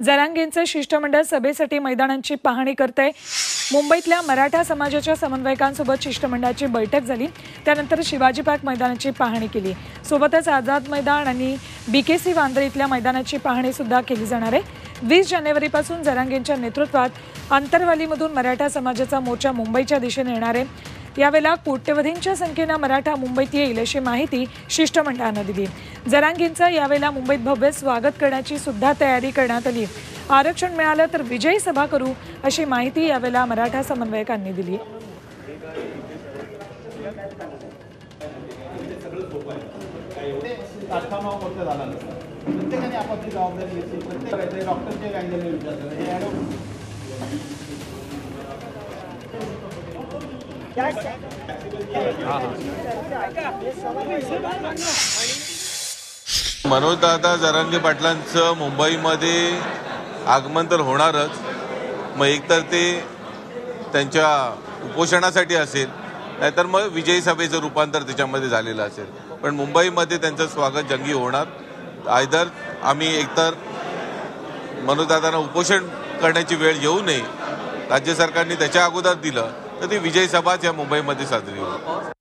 जरांगेंचं शिष्टमंडळ सभेसाठी मैदानांची पाहणी करते। मुंबईतल्या मराठा समाजाच्या समन्वयकांसोबत शिष्टमंडळाची बैठक झाली। त्यानंतर शिवाजी पार्क मैदानाची पाहणी केली। सोबतच आझाद मैदान आणि बीकेसी वांद्रे इथल्या मैदानाची पाहणी सुद्धा केली जाणार आहे। 20 जानेवारीपासून जरांगेंच्या नेतृत्वात आंतरवालीमधून मराठा समाजाचा मोर्चा मुंबईच्या दिशेने येणार आहे। यावेळेला कोट्यवधींच्या संख्येने मराठा मुंबईत येईल अशी माहिती शिष्टमंडळानं दिली। जरांगेंचं यावेळेला मुंबईत भव्य स्वागत करण्याची सुद्धा तयारी करण्यात आली। आरक्षण मिळालं तर विजयी सभा करू अशी माहिती यावेळेला मराठा समन्वयकांनी दिली। मनोजदादा जरांगे पाटलांचं मुंबईमध्ये आगमन तर होणारच। मग एकतर ते त्यांच्या उपोषणासाठी असेल, नाहीतर मग विजयी सभेचं रूपांतर त्याच्यामध्ये झालेलं असेल। पण मुंबईमध्ये त्यांचं स्वागत जंगी होणार। आयदर आम्ही एकतर मनोजदादांना उपोषण करण्याची वेळ येऊ नये, राज्य सरकारने त्याच्या अगोदर दिलं तर ती विजयी सभाच या मुंबईमध्ये साजरी होईल।